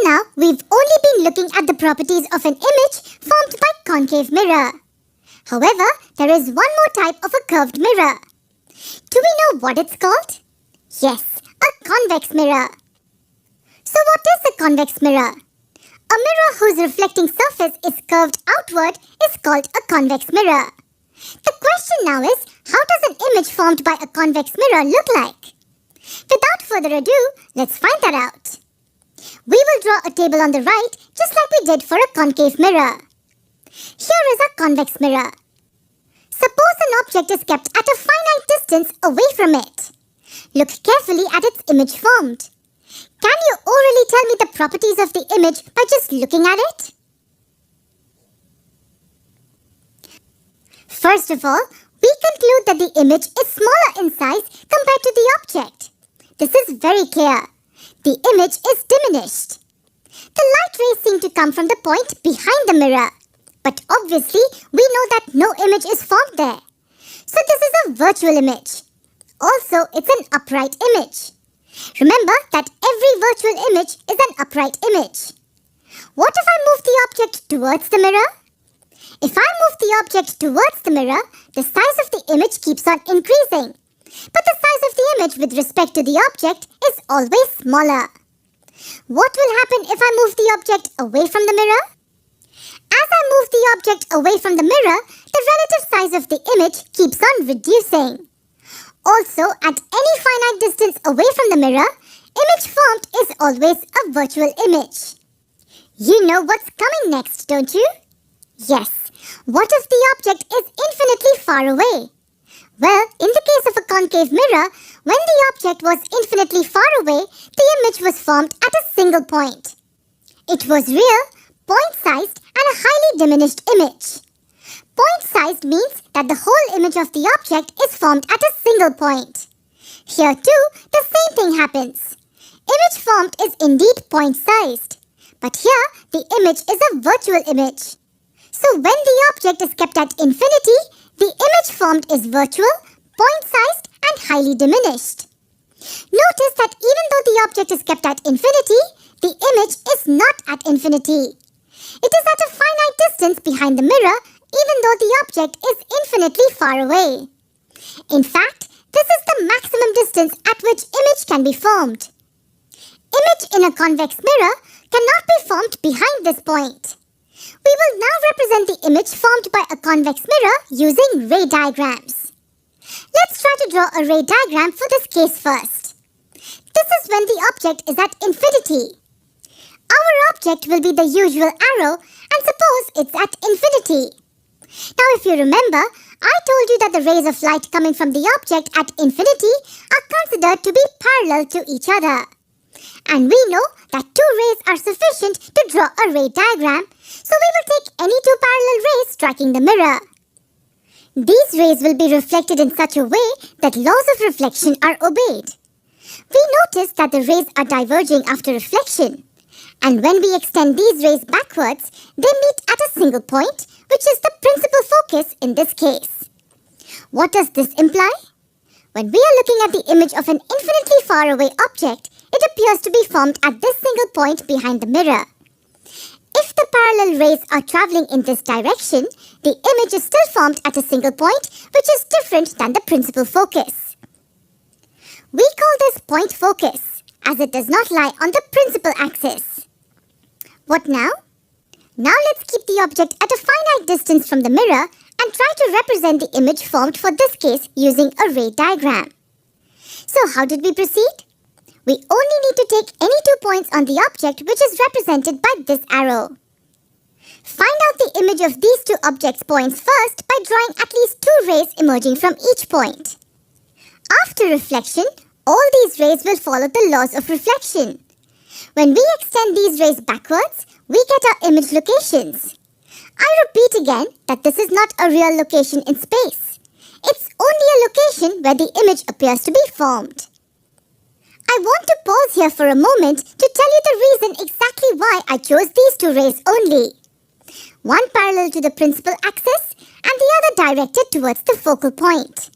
now, we've only been looking at the properties of an image formed by concave mirror. However, there is one more type of a curved mirror. Do we know what it's called? Yes, a convex mirror. So what is a convex mirror? A mirror whose reflecting surface is curved outward is called a convex mirror. The question now is, how does an image formed by a convex mirror look like? Without further ado, let's find that out. We will draw a table on the right, just like we did for a concave mirror. Here is a convex mirror. Suppose an object is kept at a finite distance away from it. Look carefully at its image formed. Can you orally tell me the properties of the image by just looking at it? First of all, we conclude that the image is smaller in size compared to the object. This is very clear. The image is diminished. The light rays seem to come from the point behind the mirror. But obviously, we know that no image is formed there. So this is a virtual image. Also, it's an upright image. Remember that every virtual image is an upright image. What if I move the object towards the mirror? If I move the object towards the mirror, the size of the image keeps on increasing. But the size of the image with respect to the object is always smaller. What will happen if I move the object away from the mirror? As I move the object away from the mirror, the relative size of the image keeps on reducing. Also, at any finite distance away from the mirror, image formed is always a virtual image. You know what's coming next, don't you? Yes. What if the object is infinitely far away? Well, in the case of a concave mirror, when the object was infinitely far away, the image was formed at a single point. It was real, point-sized, and a highly diminished image. Point-sized means that the whole image of the object is formed at a single point. Here too, the same thing happens. Image formed is indeed point-sized. But here, the image is a virtual image. So when the object is kept at infinity, the image formed is virtual, point-sized, and highly diminished. Notice that even though the object is kept at infinity, the image is not at infinity. It is at a finite distance behind the mirror, even though the object is infinitely far away. In fact, this is the maximum distance at which image can be formed. Image in a convex mirror cannot be formed behind this point. We will now represent the image formed by a convex mirror using ray diagrams. Let's try to draw a ray diagram for this case first. This is when the object is at infinity. Our object will be the usual arrow, and suppose it's at infinity. Now if you remember, I told you that the rays of light coming from the object at infinity are considered to be parallel to each other. And we know that two rays are sufficient to draw a ray diagram, so we will take any two parallel rays striking the mirror. These rays will be reflected in such a way that laws of reflection are obeyed. We notice that the rays are diverging after reflection. And when we extend these rays backwards, they meet at a single point, which is the principal focus in this case. What does this imply? When we are looking at the image of an infinitely far away object, it appears to be formed at this single point behind the mirror. If the parallel rays are traveling in this direction, the image is still formed at a single point, which is different than the principal focus. We call this point focus, as it does not lie on the principal axis. What now? Now let's keep the object at a finite distance from the mirror and try to represent the image formed for this case using a ray diagram. So how did we proceed? We only need to take any 2 points on the object which is represented by this arrow. Find out the image of these two objects' points first by drawing at least 2 rays emerging from each point. After reflection, all these rays will follow the laws of reflection. When we extend these rays backwards, we get our image locations. I repeat again that this is not a real location in space. It's only a location where the image appears to be formed. I want to pause here for a moment to tell you the reason exactly why I chose these 2 rays only. One parallel to the principal axis and the other directed towards the focal point.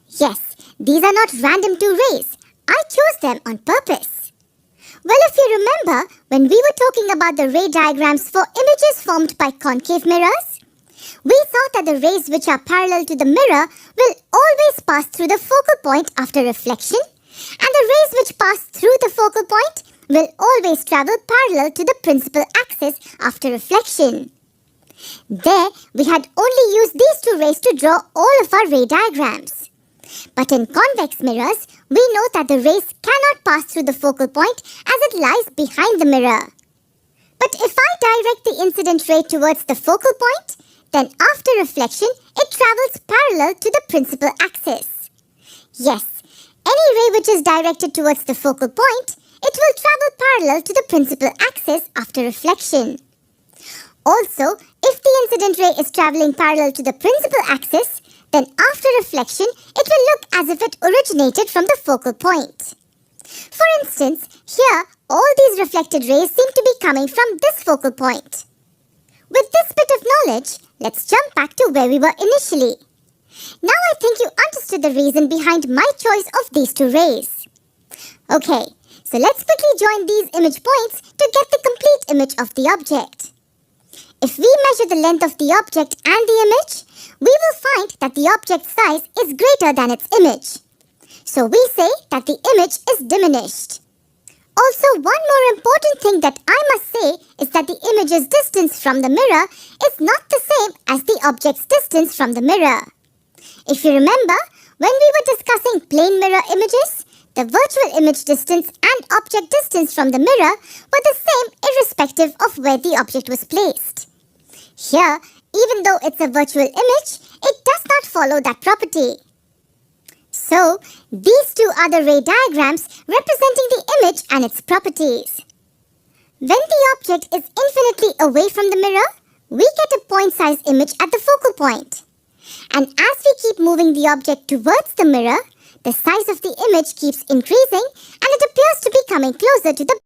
Yes, these are not random 2 rays. I chose them on purpose. Well, if you remember, when we were talking about the ray diagrams for images formed by concave mirrors, we saw that the rays which are parallel to the mirror will always pass through the focal point after reflection, and the rays which pass through the focal point will always travel parallel to the principal axis after reflection. There, we had only used these two rays to draw all of our ray diagrams. But in convex mirrors, we know that the rays cannot pass through the focal point as it lies behind the mirror. But if I direct the incident ray towards the focal point, then after reflection, it travels parallel to the principal axis. Yes, any ray which is directed towards the focal point, it will travel parallel to the principal axis after reflection. Also, if the incident ray is traveling parallel to the principal axis, then after reflection, it will look as if it originated from the focal point. For instance, here, all these reflected rays seem to be coming from this focal point. With this bit of knowledge, let's jump back to where we were initially. Now I think you understood the reason behind my choice of these two rays. Okay, so let's quickly join these image points to get the complete image of the object. If we measure the length of the object and the image, we will find that the object's size is greater than its image. So we say that the image is diminished. Also, one more important thing that I must say is that the image's distance from the mirror is not the same as the object's distance from the mirror. If you remember, when we were discussing plane mirror images, the virtual image distance and object distance from the mirror were the same irrespective of where the object was placed. Here, even though it's a virtual image, it does not follow that property. So, these two are the ray diagrams representing the image and its properties. When the object is infinitely away from the mirror, we get a point-size image at the focal point. And as we keep moving the object towards the mirror, the size of the image keeps increasing and it appears to be coming closer to the